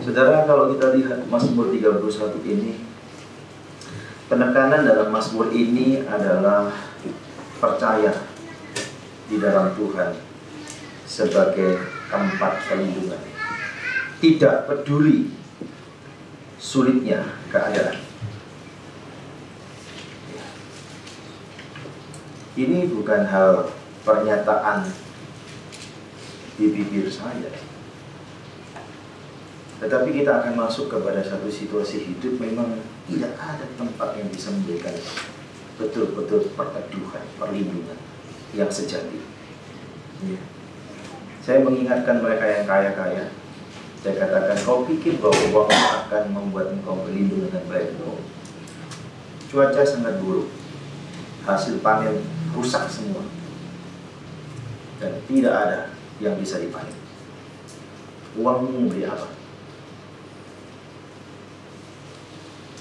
Saudara, kalau kita lihat Mazmur 31 ini, penekanan dalam Mazmur ini adalah percaya di dalam Tuhan sebagai tempat perlindungan. Tidak peduli sulitnya keadaan. Ini bukan hal pernyataan di bibir saya, tetapi kita akan masuk kepada satu situasi hidup memang tidak ada tempat yang bisa memberikan betul-betul perteduhan, perlindungan yang sejati. Ya. Saya mengingatkan mereka yang kaya-kaya. Saya katakan, kau pikir bahwa uang akan membuat engkau berlindung dengan baik? Cuaca sangat buruk, hasil panen rusak semua, dan tidak ada yang bisa dipanen. Uangmu memberi apa?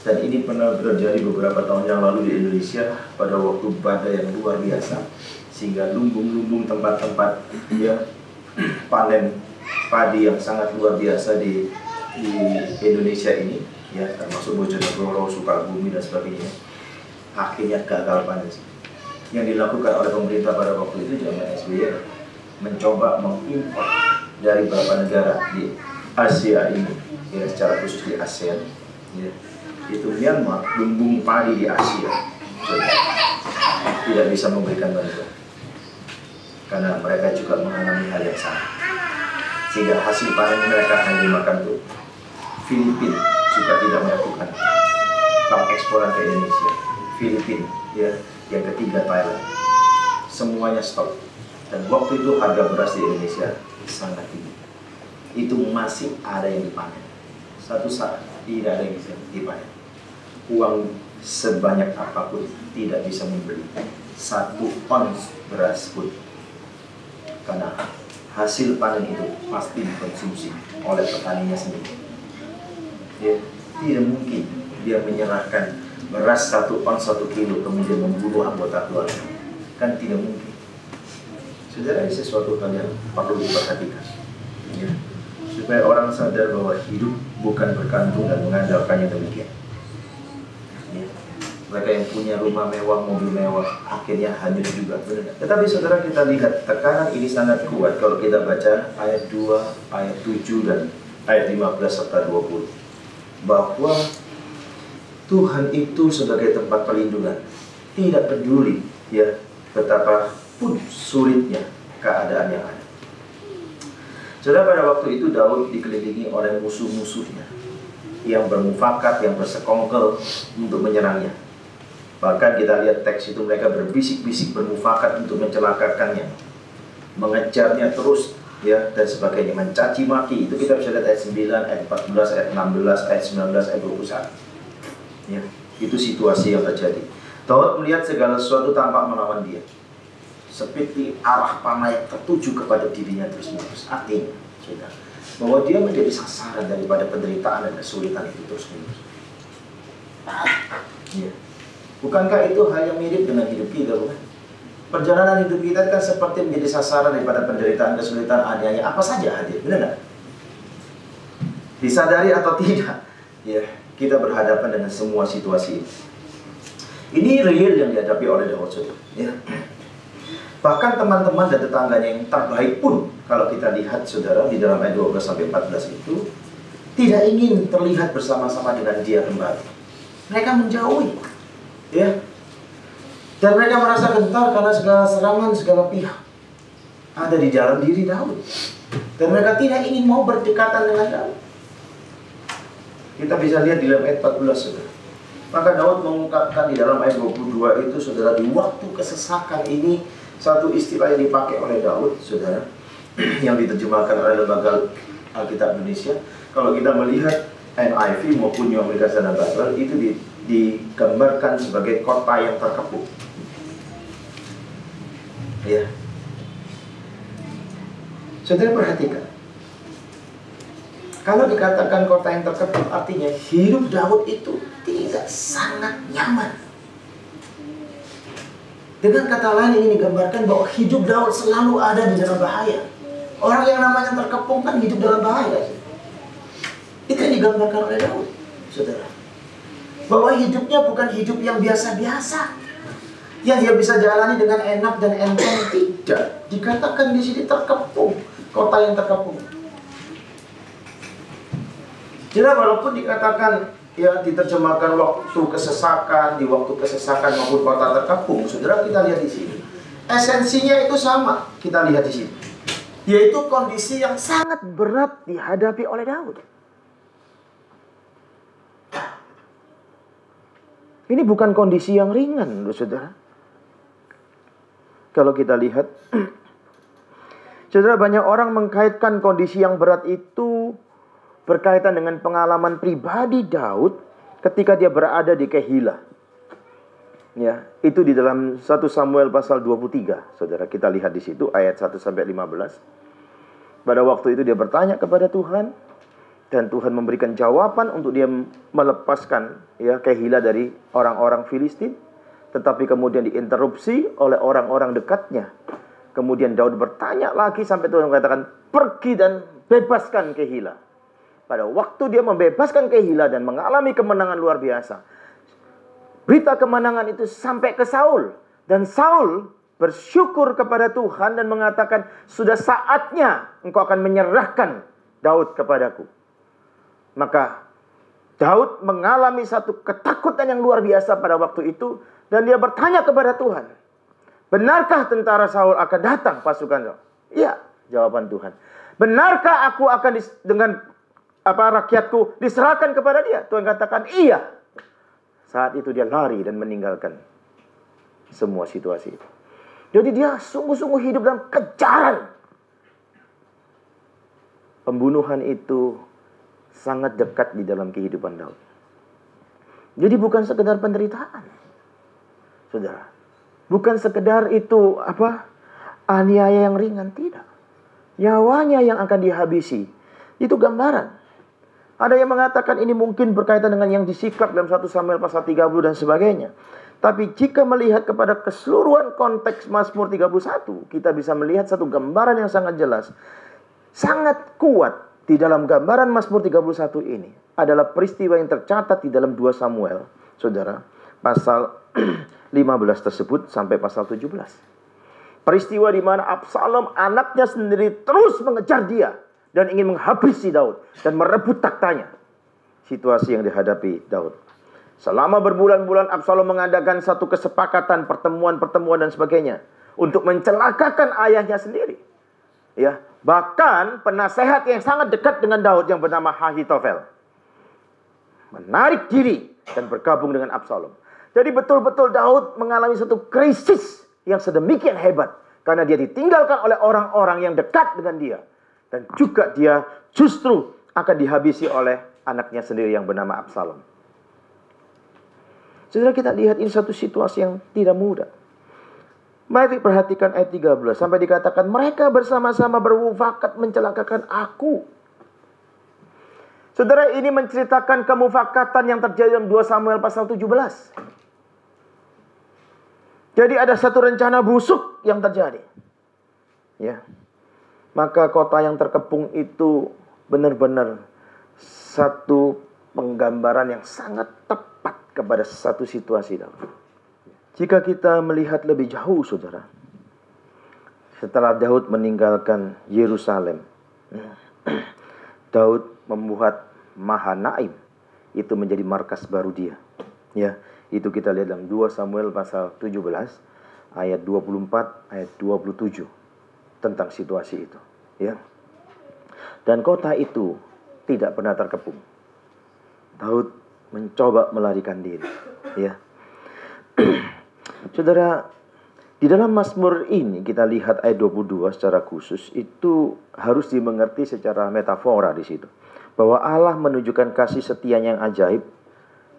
Dan ini pernah terjadi beberapa tahun yang lalu di Indonesia pada waktu badai yang luar biasa, sehingga lumbung-lumbung tempat-tempat ya panen padi yang sangat luar biasa di Indonesia ini, ya termasuk Bojonegoro, Sukabumi dan sebagainya, akhirnya gagal panen. Yang dilakukan oleh pemerintah pada waktu itu zaman SBY mencoba mengimpor dari beberapa negara di Asia ini, ya secara khusus di ASEAN, ya. Itu Myanmar, lumbung padi di Asia tidak bisa memberikan bantuan karena mereka juga mengalami hal yang sama, sehingga hasil panen mereka hanya dimakan tuh. Filipina juga tidak melakukan eksporan ke Indonesia. Filipina, ya, yang ketiga Thailand, semuanya stop. Dan waktu itu harga beras di Indonesia sangat tinggi. Itu masih ada yang dipanen. Satu saat tidak ada yang bisa dipanen. Uang sebanyak apapun tidak bisa membeli 1 ons beras pun, karena hasil panen itu pasti dikonsumsi oleh petaninya sendiri. Ya, tidak mungkin dia menyerahkan beras 1 ons 1 kilo kemudian membunuh anggota keluarga, kan tidak mungkin. Saudara, ini sesuatu hal yang perlu diperhatikan, ya, supaya orang sadar bahwa hidup bukan bergantung dan mengandalkannya demikian. Ya. Mereka yang punya rumah mewah, mobil mewah, akhirnya hanyut juga. Benar. Tetapi saudara, kita lihat tekanan ini sangat kuat kalau kita baca ayat 2, ayat 7 dan ayat 15 serta 20, bahwa Tuhan itu sebagai tempat perlindungan, tidak peduli ya betapa pun sulitnya keadaan yang ada. Saudara, pada waktu itu Daud dikelilingi oleh musuh-musuhnya yang bermufakat, yang bersekongkol untuk menyerangnya. Bahkan kita lihat teks itu mereka berbisik-bisik bermufakat untuk mencelakakannya, mengejarnya terus, ya, dan sebagainya, mencaci maki. Itu kita bisa lihat ayat 9, ayat 14, ayat 16, ayat 19, ayat 21. Ya, itu situasi yang terjadi. Daud melihat segala sesuatu tampak melawan dia, seperti arah panah yang tertuju kepada dirinya terus-menerus. Artinya, saudara, bahwa dia menjadi sasaran daripada penderitaan dan kesulitan itu terus-menerus. Ya. Bukankah itu hal yang mirip dengan hidup kita, bukan? Perjalanan hidup kita kan seperti menjadi sasaran daripada penderitaan, kesulitan, aniaya, apa saja hadir, benar nggak? Disadari atau tidak, ya, kita berhadapan dengan semua situasi ini. Ini real yang dihadapi oleh Daud, saudara. Ya. Bahkan teman-teman dan tetangganya yang terbaik pun, kalau kita lihat, saudara, di dalam ayat 12-14 itu, tidak ingin terlihat bersama-sama dengan dia kembali. Mereka menjauhi, ya. Dan mereka merasa gentar karena segala serangan, segala pihak ada di dalam diri Daud. Dan mereka tidak ingin mau berdekatan dengan Daud. Kita bisa lihat di dalam ayat 14, saudara. Maka Daud mengungkapkan di dalam ayat 22 itu, saudara, di waktu kesesakan ini, satu istilah yang dipakai oleh Daud, saudara, yang diterjemahkan oleh Lembaga Alkitab Indonesia. Kalau kita melihat NIV maupun New American Standard Bible, itu digambarkan sebagai kota yang terkepung. Ya. Saudara perhatikan. Kalau dikatakan kota yang terkepung, artinya hidup Daud itu tidak sangat nyaman. Dengan kata lain ini digambarkan bahwa hidup Daud selalu ada di dalam bahaya. Orang yang namanya terkepung kan hidup dalam bahaya. Itu yang digambarkan oleh Daud, saudara. Bahwa hidupnya bukan hidup yang biasa-biasa, yang dia bisa jalani dengan enak dan enteng. Tidak. Dikatakan di sini terkepung, kota yang terkepung. Jadi walaupun dikatakan ya diterjemahkan waktu kesesakan, di waktu kesesakan maupun kota terkepung, saudara, kita lihat di sini. Esensinya itu sama, kita lihat di sini. Yaitu kondisi yang sangat berat dihadapi oleh Daud. Ini bukan kondisi yang ringan, loh, saudara. Kalau kita lihat, saudara, banyak orang mengkaitkan kondisi yang berat itu berkaitan dengan pengalaman pribadi Daud ketika dia berada di Kehila. Ya, itu di dalam 1 Samuel pasal 23. Saudara, kita lihat di situ ayat 1 sampai 15. Pada waktu itu dia bertanya kepada Tuhan, dan Tuhan memberikan jawaban untuk dia melepaskan ya Kehila dari orang-orang Filistin, tetapi kemudian diinterupsi oleh orang-orang dekatnya. Kemudian Daud bertanya lagi sampai Tuhan mengatakan, "Pergi dan bebaskan Kehila." Pada waktu dia membebaskan Kehila dan mengalami kemenangan luar biasa, berita kemenangan itu sampai ke Saul. Dan Saul bersyukur kepada Tuhan dan mengatakan, "Sudah saatnya engkau akan menyerahkan Daud kepadaku." Maka Daud mengalami satu ketakutan yang luar biasa pada waktu itu. Dan dia bertanya kepada Tuhan, "Benarkah tentara Saul akan datang pasukan Saul?" "Iya," jawaban Tuhan. "Benarkah aku akan dengan rakyatku diserahkan kepada dia?" Tuhan katakan, "Iya." Saat itu dia lari dan meninggalkan semua situasi itu. Jadi dia sungguh-sungguh hidup dalam kejaran. Pembunuhan itu sangat dekat di dalam kehidupan Daud. Jadi bukan sekedar penderitaan, saudara. Bukan sekedar itu aniaya yang ringan, tidak. Nyawanya yang akan dihabisi. Itu gambaran. Ada yang mengatakan ini mungkin berkaitan dengan yang disiklap dalam 1 Samuel pasal 30 dan sebagainya. Tapi jika melihat kepada keseluruhan konteks Mazmur 31, kita bisa melihat satu gambaran yang sangat jelas. Sangat kuat di dalam gambaran Mazmur 31 ini adalah peristiwa yang tercatat di dalam 2 Samuel, saudara, pasal 15 tersebut sampai pasal 17. Peristiwa di mana Absalom anaknya sendiri terus mengejar dia dan ingin menghabisi Daud dan merebut taktanya. Situasi yang dihadapi Daud. Selama berbulan-bulan Absalom mengadakan satu kesepakatan, pertemuan-pertemuan dan sebagainya untuk mencelakakan ayahnya sendiri. Ya, bahkan penasehat yang sangat dekat dengan Daud yang bernama Ahitofel menarik diri dan bergabung dengan Absalom. Jadi betul-betul Daud mengalami satu krisis yang sedemikian hebat karena dia ditinggalkan oleh orang-orang yang dekat dengan dia. Dan juga dia justru akan dihabisi oleh anaknya sendiri yang bernama Absalom. Saudara, kita lihat ini satu situasi yang tidak mudah. Mari perhatikan ayat 13. Sampai dikatakan, "Mereka bersama-sama bermufakat mencelakakan aku." Saudara, ini menceritakan kemufakatan yang terjadi dalam 2 Samuel pasal 17. Jadi ada satu rencana busuk yang terjadi. Ya. Maka kota yang terkepung itu benar-benar satu penggambaran yang sangat tepat kepada satu situasi Daud. Jika kita melihat lebih jauh, saudara, setelah Daud meninggalkan Yerusalem, Daud membuat Mahanaim itu menjadi markas baru dia. Ya, itu kita lihat dalam 2 Samuel pasal 17 ayat 24 ayat 27. Tentang situasi itu, ya. Dan kota itu tidak pernah terkepung. Daud mencoba melarikan diri, ya. Saudara, di dalam Mazmur ini kita lihat ayat 22 secara khusus itu harus dimengerti secara metafora di situ. Bahwa Allah menunjukkan kasih setianya yang ajaib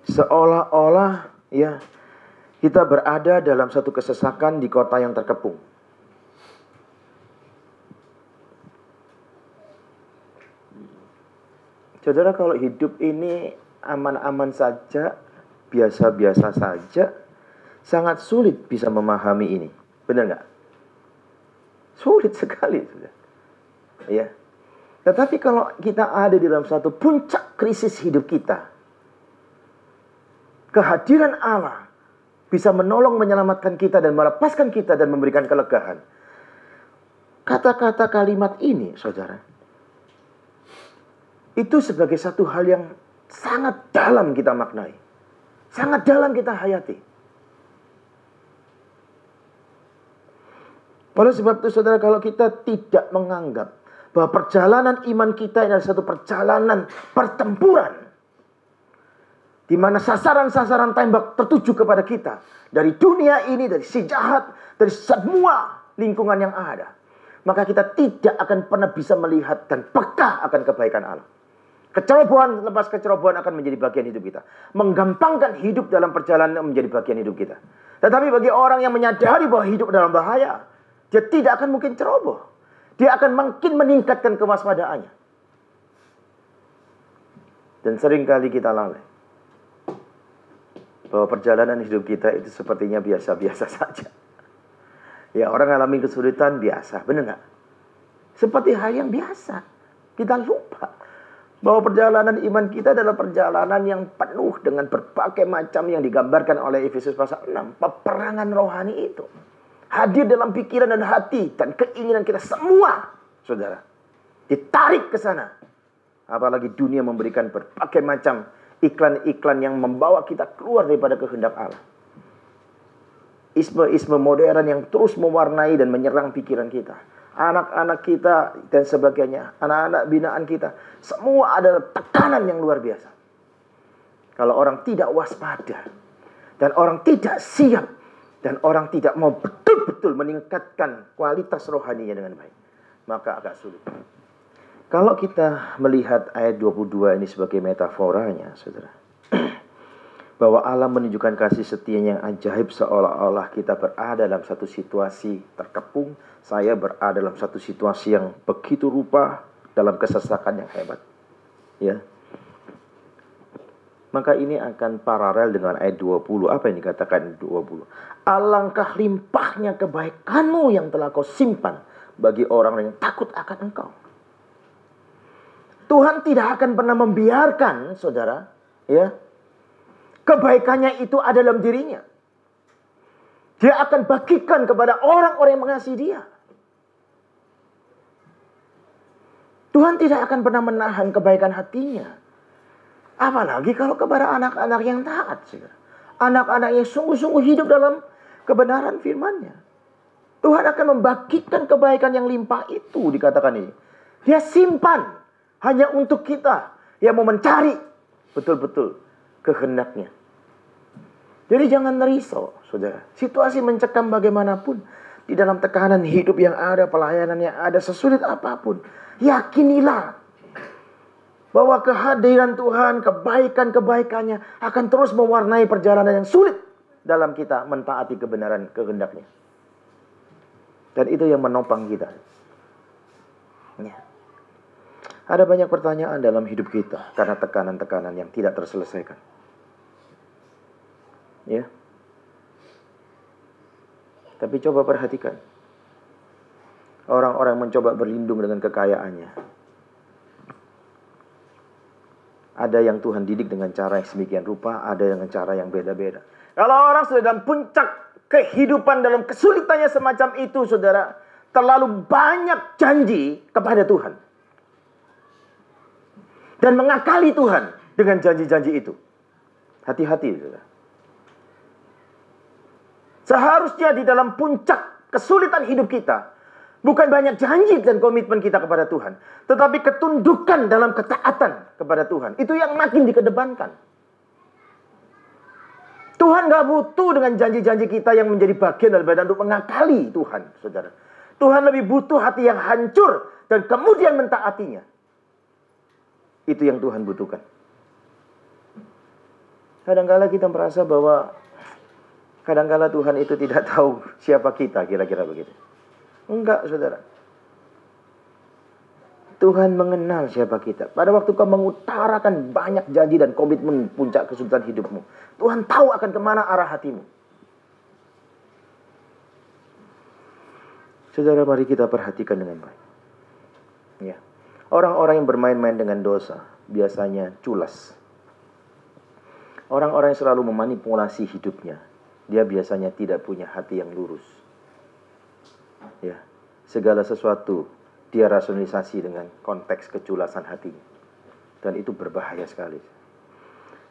seolah-olah ya kita berada dalam satu kesesakan di kota yang terkepung. Saudara, kalau hidup ini aman-aman saja, biasa-biasa saja, sangat sulit bisa memahami ini. Benar nggak? Sulit sekali. Ya. Tetapi kalau kita ada di dalam satu puncak krisis hidup kita, kehadiran Allah bisa menolong menyelamatkan kita dan melepaskan kita dan memberikan kelegaan. Kata-kata kalimat ini, saudara, itu sebagai satu hal yang sangat dalam kita maknai. Sangat dalam kita hayati. Oleh sebab itu, saudara, kalau kita tidak menganggap bahwa perjalanan iman kita ini adalah satu perjalanan pertempuran, di mana sasaran-sasaran tembak tertuju kepada kita dari dunia ini, dari si jahat, dari semua lingkungan yang ada, maka kita tidak akan pernah bisa melihat dan peka akan kebaikan Allah. Kecerobohan lepas kecerobohan akan menjadi bagian hidup kita. Menggampangkan hidup dalam perjalanan menjadi bagian hidup kita. Tetapi bagi orang yang menyadari bahwa hidup dalam bahaya, dia tidak akan mungkin ceroboh. Dia akan makin meningkatkan kewaspadaannya. Dan seringkali kita lalai bahwa perjalanan hidup kita itu sepertinya biasa-biasa saja. Ya, orang alami kesulitan biasa, benar nggak? Seperti hal yang biasa. Kita lupa bahwa perjalanan iman kita adalah perjalanan yang penuh dengan berbagai macam yang digambarkan oleh Efesus pasal 6. Peperangan rohani itu hadir dalam pikiran dan hati dan keinginan kita semua, saudara. Ditarik ke sana. Apalagi dunia memberikan berbagai macam iklan-iklan yang membawa kita keluar daripada kehendak Allah. Isme-isme modern yang terus mewarnai dan menyerang pikiran kita. Anak-anak kita dan sebagainya. Anak-anak binaan kita. Semua adalah tekanan yang luar biasa. Kalau orang tidak waspada. Dan orang tidak siap. Dan orang tidak mau betul-betul meningkatkan kualitas rohaninya dengan baik, maka agak sulit. Kalau kita melihat ayat 22 ini sebagai metaforanya, saudara, bahwa Allah menunjukkan kasih setianya yang ajaib seolah-olah kita berada dalam satu situasi terkepung. Saya berada dalam satu situasi yang begitu rupa dalam kesesakan yang hebat. Ya. Maka ini akan paralel dengan ayat 20. Apa yang dikatakan 20? Alangkah limpahnya kebaikanmu yang telah kau simpan bagi orang yang takut akan engkau. Tuhan tidak akan pernah membiarkan, saudara, ya, kebaikannya itu ada dalam dirinya. Dia akan bagikan kepada orang-orang yang mengasihi dia. Tuhan tidak akan pernah menahan kebaikan hatinya. Apalagi kalau kepada anak-anak yang taat. Anak-anak yang sungguh-sungguh hidup dalam kebenaran firman-Nya. Tuhan akan membagikan kebaikan yang limpah itu, dikatakan ini. Dia simpan hanya untuk kita yang mau mencari betul-betul kehendak-Nya. Jadi jangan risau, saudara. Situasi mencekam bagaimanapun, di dalam tekanan hidup yang ada, pelayanan yang ada, sesulit apapun, yakinilah bahwa kehadiran Tuhan, kebaikan-kebaikannya akan terus mewarnai perjalanan yang sulit dalam kita mentaati kebenaran kehendak-Nya. Dan itu yang menopang kita. Ya. Ada banyak pertanyaan dalam hidup kita karena tekanan-tekanan yang tidak terselesaikan. Ya. Tapi coba perhatikan. Orang-orang mencoba berlindung dengan kekayaannya. Ada yang Tuhan didik dengan cara yang sedemikian rupa, ada dengan cara yang beda-beda. Kalau orang sudah dalam puncak kehidupan dalam kesulitannya semacam itu, saudara, terlalu banyak janji kepada Tuhan. Dan mengakali Tuhan dengan janji-janji itu. Hati-hati, saudara. Seharusnya di dalam puncak kesulitan hidup kita, bukan banyak janji dan komitmen kita kepada Tuhan, tetapi ketundukan dalam ketaatan kepada Tuhan. Itu yang makin dikedepankan. Tuhan gak butuh dengan janji-janji kita yang menjadi bagian daripada untuk mengakali Tuhan, saudara. Tuhan lebih butuh hati yang hancur dan kemudian mentaatinya. Itu yang Tuhan butuhkan. Kadang-kala kita merasa bahwa kadang-kala Tuhan itu tidak tahu siapa kita, kira-kira begitu. Enggak, saudara. Tuhan mengenal siapa kita. Pada waktu kau mengutarakan banyak janji dan komitmen puncak kesulitan hidupmu, Tuhan tahu akan kemana arah hatimu. Saudara, mari kita perhatikan dengan baik. Ya. Orang-orang yang bermain-main dengan dosa biasanya culas. Orang-orang yang selalu memanipulasi hidupnya, dia biasanya tidak punya hati yang lurus. Ya, segala sesuatu dia rasionalisasi dengan konteks keculasan hatinya. Dan itu berbahaya sekali.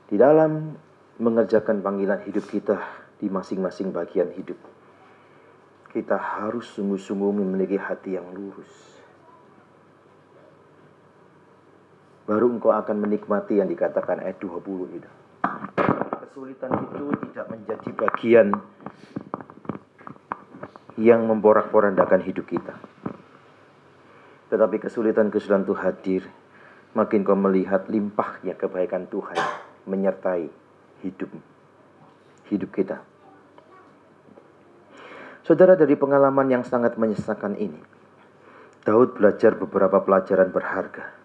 Di dalam mengerjakan panggilan hidup kita di masing-masing bagian hidup, kita harus sungguh-sungguh memiliki hati yang lurus. Baru engkau akan menikmati yang dikatakan ayat 20 itu. Kesulitan itu tidak menjadi bagian yang memporak-porandakan hidup kita. Tetapi kesulitan-kesulitan itu hadir, makin kau melihat limpahnya kebaikan Tuhan menyertai hidup kita. Saudara, dari pengalaman yang sangat menyesakan ini, Daud belajar beberapa pelajaran berharga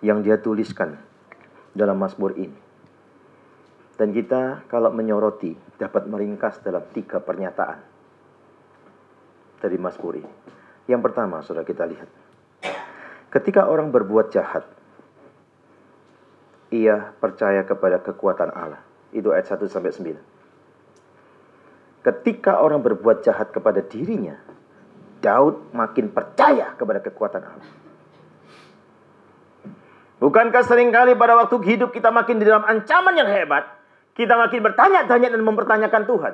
yang dia tuliskan dalam Mazmur ini. Dan kita kalau menyoroti dapat meringkas dalam 3 pernyataan dari Mazmur ini. Yang pertama, saudara, kita lihat. Ketika orang berbuat jahat, ia percaya kepada kekuatan Allah. Itu ayat 1-9. Ketika orang berbuat jahat kepada dirinya, Daud makin percaya kepada kekuatan Allah. Bukankah seringkali pada waktu hidup kita makin di dalam ancaman yang hebat, kita makin bertanya-tanya dan mempertanyakan Tuhan.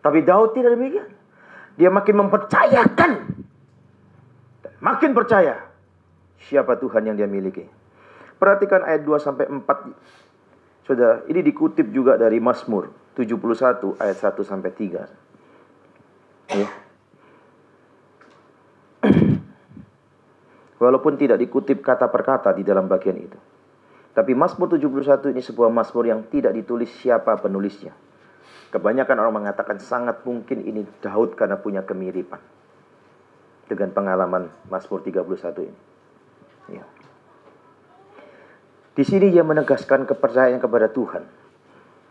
Tapi Daud tidak demikian. Dia makin mempercayakan, makin percaya siapa Tuhan yang dia miliki. Perhatikan ayat 2-4. Saudara, ini dikutip juga dari Mazmur 71 ayat 1-3. Ya. Walaupun tidak dikutip kata per kata di dalam bagian itu. Tapi Mazmur 71 ini sebuah Mazmur yang tidak ditulis siapa penulisnya. Kebanyakan orang mengatakan sangat mungkin ini Daud karena punya kemiripan dengan pengalaman Mazmur 31 ini. Ya. Di sini ia menegaskan kepercayaan kepada Tuhan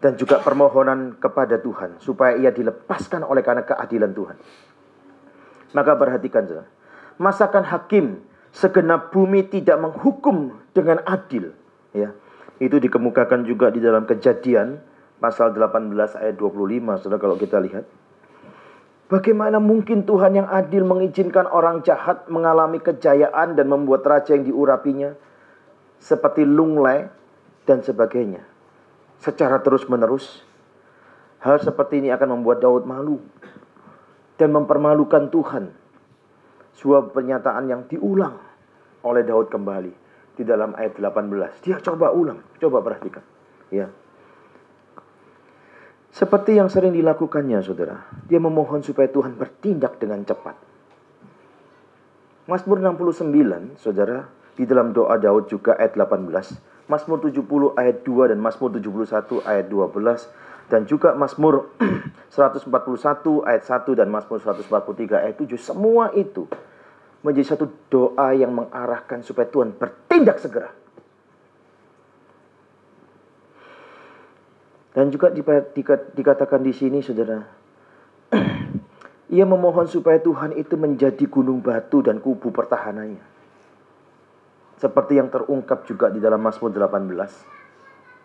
dan juga permohonan kepada Tuhan supaya ia dilepaskan oleh karena keadilan Tuhan. Maka perhatikan, saudara, masakan hakim segenap bumi tidak menghukum dengan adil? Ya, itu dikemukakan juga di dalam Kejadian pasal 18 ayat 25, saudara, kalau kita lihat. Bagaimana mungkin Tuhan yang adil mengizinkan orang jahat mengalami kejayaan dan membuat raja yang diurapinya seperti lunglai dan sebagainya secara terus-menerus? Hal seperti ini akan membuat Daud malu dan mempermalukan Tuhan. Sebuah pernyataan yang diulang oleh Daud kembali di dalam ayat 18. Dia coba ulang, coba perhatikan. Ya. Seperti yang sering dilakukannya, saudara, dia memohon supaya Tuhan bertindak dengan cepat. Mazmur 69, saudara, di dalam doa Daud juga ayat 18, Mazmur 70 ayat 2 dan Mazmur 71 ayat 12, dan juga Mazmur 141 ayat 1 dan Mazmur 143 ayat 7, semua itu menjadi satu doa yang mengarahkan supaya Tuhan bertindak segera. Dan juga dikatakan di sini, saudara, ia memohon supaya Tuhan itu menjadi gunung batu dan kubu pertahanannya. Seperti yang terungkap juga di dalam Mazmur 18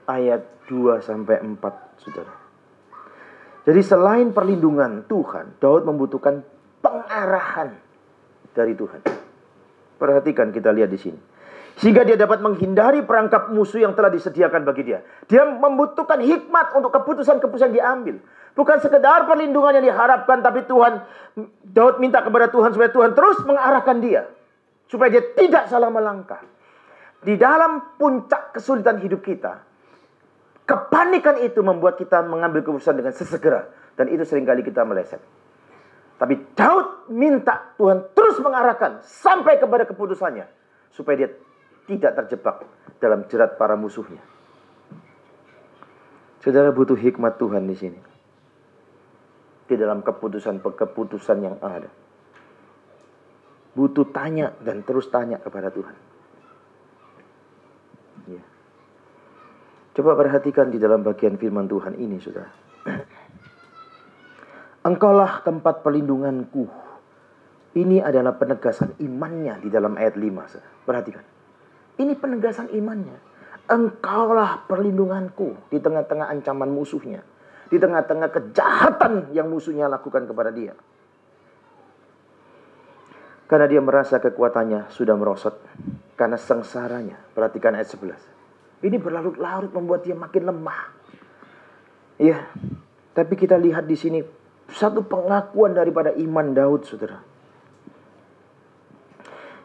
ayat 2-4, saudara. Jadi selain perlindungan Tuhan, Daud membutuhkan pengarahan dari Tuhan. Perhatikan, kita lihat di sini. Sehingga dia dapat menghindari perangkap musuh yang telah disediakan bagi dia. Dia membutuhkan hikmat untuk keputusan-keputusan yang diambil. Bukan sekedar perlindungan yang diharapkan, tapi Daud minta kepada Tuhan supaya Tuhan terus mengarahkan dia, supaya dia tidak salah melangkah. Di dalam puncak kesulitan hidup kita, kepanikan itu membuat kita mengambil keputusan dengan sesegera. Dan itu seringkali kita meleset. Tapi Daud minta Tuhan terus mengarahkan sampai kepada keputusannya, supaya dia tidak terjebak dalam jerat para musuhnya. Saudara, butuh hikmat Tuhan di sini. Di dalam keputusan yang ada. Butuh tanya dan terus tanya kepada Tuhan. Ya. Coba perhatikan di dalam bagian firman Tuhan ini, saudara. Engkaulah tempat perlindunganku Ini adalah penegasan imannya di dalam ayat 5. Perhatikan. Ini penegasan imannya. Engkaulah perlindunganku di tengah-tengah ancaman musuhnya. Di tengah-tengah kejahatan yang musuhnya lakukan kepada dia. Karena dia merasa kekuatannya sudah merosot. Karena sengsaranya. Perhatikan ayat 11. Ini berlarut-larut membuat dia makin lemah. Iya. Tapi kita lihat di sini satu pengakuan daripada iman Daud, saudara.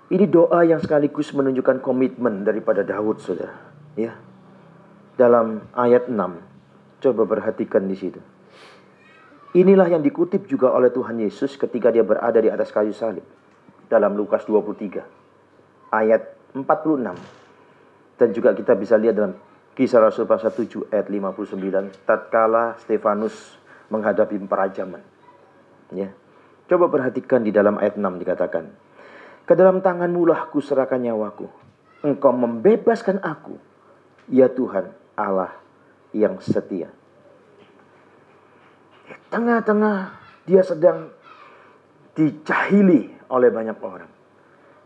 Ini doa yang sekaligus menunjukkan komitmen daripada Daud, saudara. Ya. Dalam ayat 6. Coba perhatikan di situ. Inilah yang dikutip juga oleh Tuhan Yesus ketika dia berada di atas kayu salib. Dalam Lukas 23. Ayat 46. Dan juga kita bisa lihat dalam Kisah Rasul pasal 7 ayat 59. Tatkala Stefanus menghadapi perajaman. Ya. Coba perhatikan di dalam ayat 6 dikatakan. Ke dalam tanganmu lah kuserahkan nyawaku. Engkau membebaskan aku. Ya Tuhan Allah yang setia. Di tengah-tengah dia sedang dijahili oleh banyak orang.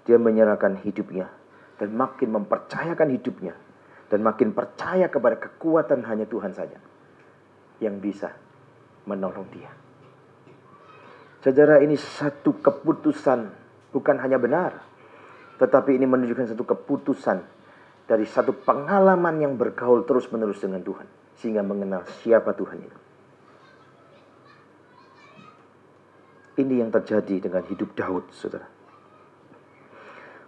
Dia menyerahkan hidupnya. Dan makin mempercayakan hidupnya. Dan makin percaya kepada kekuatan hanya Tuhan saja. Yang bisa menolong dia. Saudara, ini satu keputusan. Bukan hanya benar, tetapi ini menunjukkan satu keputusan dari satu pengalaman yang bergaul terus-menerus dengan Tuhan. Sehingga mengenal siapa Tuhan itu. Ini yang terjadi dengan hidup Daud, saudara.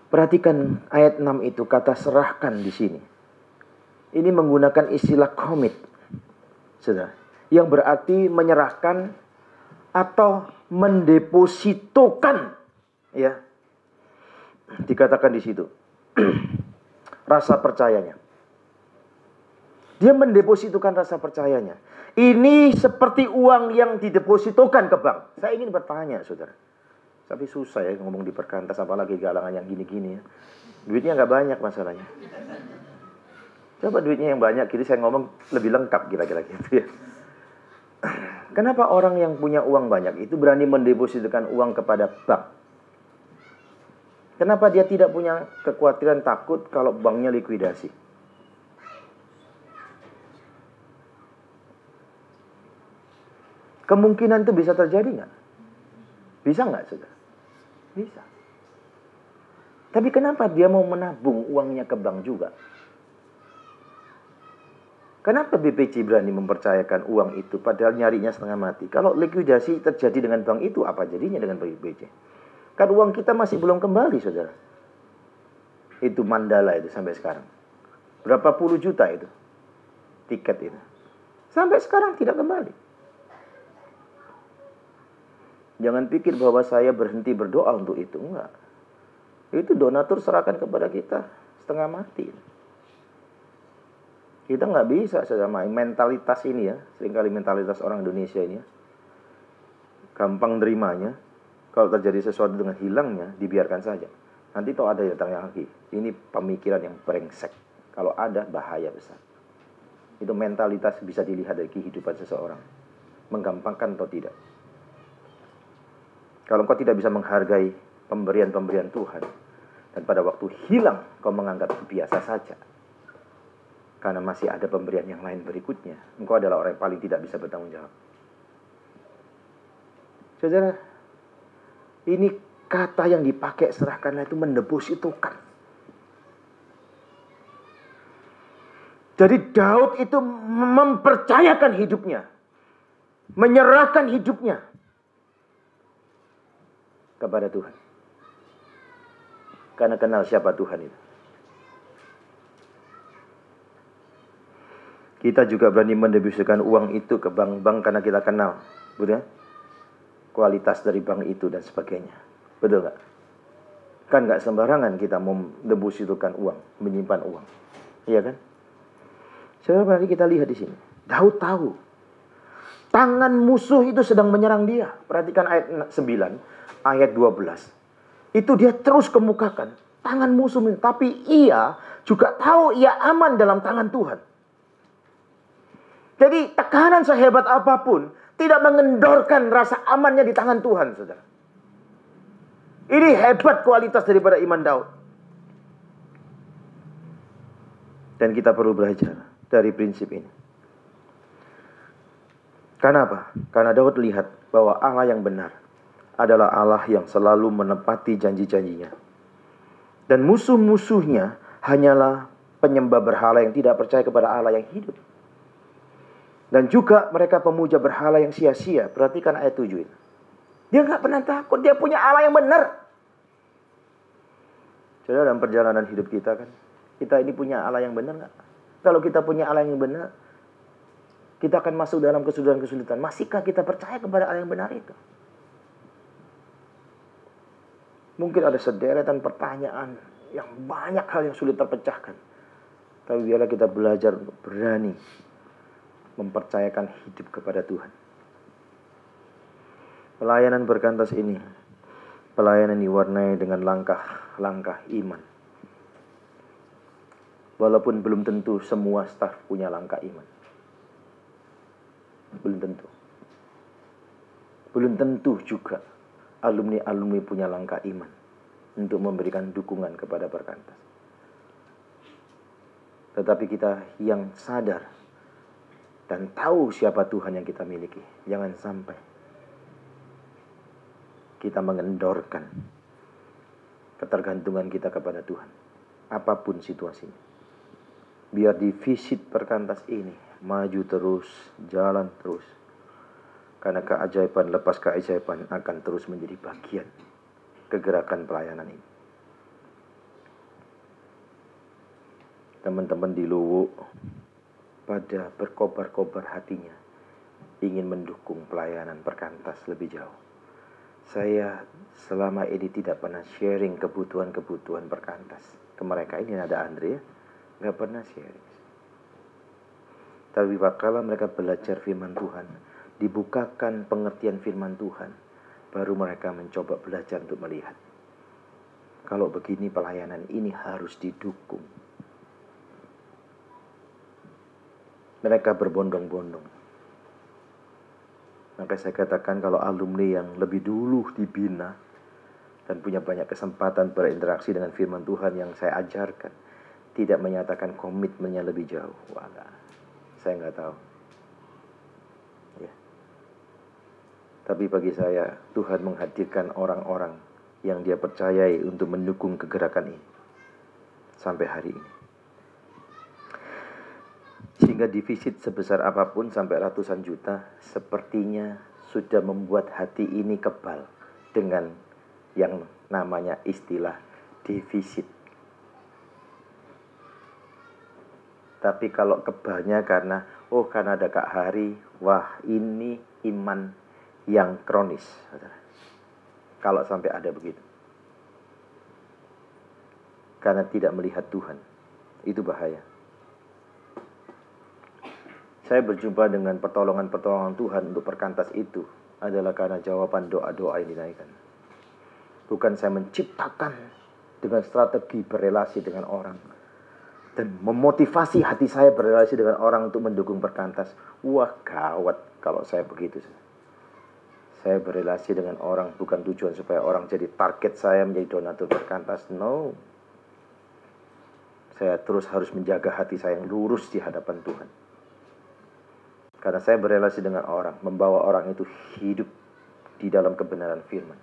Perhatikan ayat 6 itu, kata serahkan di sini. Ini menggunakan istilah commit, saudara. Yang berarti menyerahkan atau mendepositokan. Ya, dikatakan di situ rasa percayanya. Dia mendepositokan rasa percayanya. Ini seperti uang yang didepositokan ke bank. Saya ingin bertanya, saudara. Tapi susah ya ngomong di perkantas, apalagi galangan yang gini-gini ya. Duitnya nggak banyak masalahnya. Coba duitnya yang banyak, jadi saya ngomong lebih lengkap kira-kira gitu ya. Kenapa orang yang punya uang banyak itu berani mendepositokan uang kepada bank? Kenapa dia tidak punya kekhawatiran takut kalau banknya likuidasi? Kemungkinan itu bisa terjadi nggak? Bisa nggak, saudara? Bisa. Tapi kenapa dia mau menabung uangnya ke bank juga? Kenapa BPJ berani mempercayakan uang itu padahal nyarinya setengah mati? Kalau likuidasi terjadi dengan bank itu, apa jadinya dengan BPJ? Kan uang kita masih belum kembali, saudara. Itu Mandala itu sampai sekarang. Berapa puluh juta itu tiket itu. Sampai sekarang tidak kembali. Jangan pikir bahwa saya berhenti berdoa untuk itu. Enggak. Itu donatur serahkan kepada kita setengah mati. Kita nggak bisa, saudara, main mentalitas ini ya. Seringkali mentalitas orang Indonesia ini ya. Gampang nerimanya. Kalau terjadi sesuatu dengan hilangnya, dibiarkan saja. Nanti toh ada yang datang lagi. Ini pemikiran yang brengsek. Kalau ada, bahaya besar. Itu mentalitas bisa dilihat dari kehidupan seseorang. Menggampangkan atau tidak. Kalau engkau tidak bisa menghargai pemberian-pemberian Tuhan, dan pada waktu hilang, kau menganggap itu biasa saja. Karena masih ada pemberian yang lain berikutnya. Engkau adalah orang yang paling tidak bisa bertanggung jawab. Saudara, ini kata yang dipakai serahkanlah itu mendepositokan. Jadi Daud itu mempercayakan hidupnya. Menyerahkan hidupnya kepada Tuhan. Karena kenal siapa Tuhan itu. Kita juga berani mendepositokan uang itu ke bank-bank karena kita kenal. Betul? Kualitas dari bank itu dan sebagainya. Betul nggak? Kan nggak sembarangan kita mendepositokan uang, menyimpan uang. Iya kan? Saudara, mari kita lihat di sini. Daud tahu. Tangan musuh itu sedang menyerang dia. Perhatikan ayat 9, ayat 12. Itu dia terus kemukakan. Tangan musuh, tapi ia juga tahu ia aman dalam tangan Tuhan. Jadi tekanan sehebat apapun tidak mengendorkan rasa amannya di tangan Tuhan, saudara. Ini hebat kualitas daripada iman Daud. Dan kita perlu belajar dari prinsip ini. Karena apa? Karena Daud lihat bahwa Allah yang benar adalah Allah yang selalu menepati janji-janjinya. Dan musuh-musuhnya hanyalah penyembah berhala yang tidak percaya kepada Allah yang hidup. Dan juga mereka pemuja berhala yang sia-sia. Perhatikan ayat 7 ini. Dia gak pernah takut. Dia punya Allah yang benar. Saudara, dalam perjalanan hidup kita kan, kita ini punya Allah yang benar gak? Kalau kita punya Allah yang benar, kita akan masuk dalam kesulitan-kesulitan. Masihkah kita percaya kepada Allah yang benar itu? Mungkin ada sederetan pertanyaan yang banyak hal yang sulit terpecahkan. Tapi biarlah kita belajar untuk berani mempercayakan hidup kepada Tuhan. Pelayanan Perkantas ini, pelayanan diwarnai dengan langkah-langkah iman. Walaupun belum tentu semua staf punya langkah iman. Belum tentu. Belum tentu juga alumni-alumni punya langkah iman untuk memberikan dukungan kepada Perkantas. Tetapi kita yang sadar dan tahu siapa Tuhan yang kita miliki, jangan sampai kita mengendorkan ketergantungan kita kepada Tuhan, apapun situasinya. Biar di visit Perkantas ini maju terus, jalan terus. Karena keajaiban lepas keajaiban akan terus menjadi bagian kegerakan pelayanan ini. Teman-teman di Luwu pada berkobar-kobar hatinya ingin mendukung pelayanan Perkantas lebih jauh. Saya selama ini tidak pernah sharing kebutuhan-kebutuhan Perkantas ke mereka. Ini ada Andre ya, gak pernah sharing. Tapi kalau mereka belajar firman Tuhan, dibukakan pengertian firman Tuhan, baru mereka mencoba belajar untuk melihat. Kalau begini pelayanan ini harus didukung. Mereka berbondong-bondong. Maka saya katakan kalau alumni yang lebih dulu dibina dan punya banyak kesempatan berinteraksi dengan firman Tuhan yang saya ajarkan, tidak menyatakan komitmennya lebih jauh, saya nggak tahu. Ya. Tapi bagi saya, Tuhan menghadirkan orang-orang yang dia percayai untuk mendukung kegerakan ini sampai hari ini. Sehingga defisit sebesar apapun sampai ratusan juta sepertinya sudah membuat hati ini kebal dengan yang namanya istilah defisit. Tapi kalau kebalnya karena ada Kak Hari, wah ini iman yang kronis. Kalau sampai ada begitu. Karena tidak melihat Tuhan, itu bahaya. Saya berjumpa dengan pertolongan-pertolongan Tuhan untuk Perkantas itu adalah karena jawaban doa-doa yang dinaikkan. Bukan saya menciptakan dengan strategi berrelasi dengan orang dan memotivasi hati saya berrelasi dengan orang untuk mendukung Perkantas. Wah gawat kalau saya begitu. Saya berrelasi dengan orang bukan tujuan supaya orang jadi target saya menjadi donatur Perkantas. No. Saya terus harus menjaga hati saya yang lurus di hadapan Tuhan. Karena saya berrelasi dengan orang, membawa orang itu hidup di dalam kebenaran firman.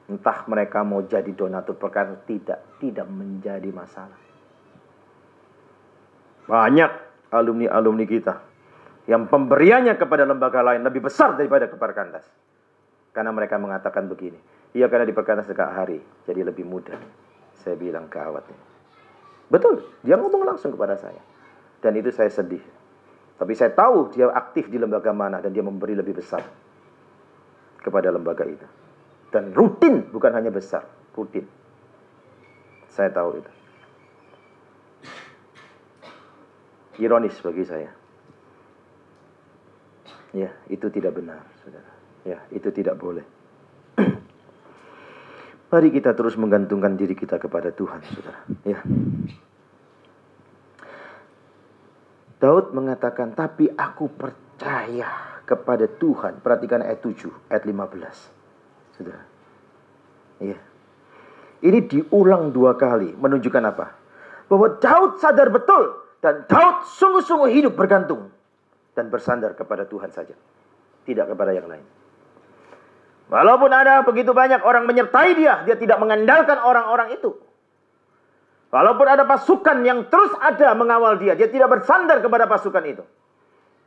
Entah mereka mau jadi donatur Perkantas, tidak menjadi masalah. Banyak alumni-alumni kita yang pemberiannya kepada lembaga lain lebih besar daripada ke Perkantas. Karena mereka mengatakan begini, iya karena di Perkantas Kak Hari, jadi lebih mudah. Saya bilang gawat. Betul, dia ngomong langsung kepada saya. Dan itu saya sedih. Tapi saya tahu dia aktif di lembaga mana dan dia memberi lebih besar kepada lembaga itu. Dan rutin, bukan hanya besar, rutin. Saya tahu itu. Ironis bagi saya. Ya, itu tidak benar, saudara. Ya, itu tidak boleh. Mari kita terus menggantungkan diri kita kepada Tuhan, saudara. Ya. Daud mengatakan, tapi aku percaya kepada Tuhan. Perhatikan ayat 7, ayat 15. Saudara. Ya. Ini diulang 2 kali, menunjukkan apa? Bahwa Daud sadar betul dan Daud sungguh-sungguh hidup bergantung dan bersandar kepada Tuhan saja, tidak kepada yang lain. Walaupun ada begitu banyak orang menyertai dia, dia tidak mengandalkan orang-orang itu. Walaupun ada pasukan yang terus ada mengawal dia, dia tidak bersandar kepada pasukan itu.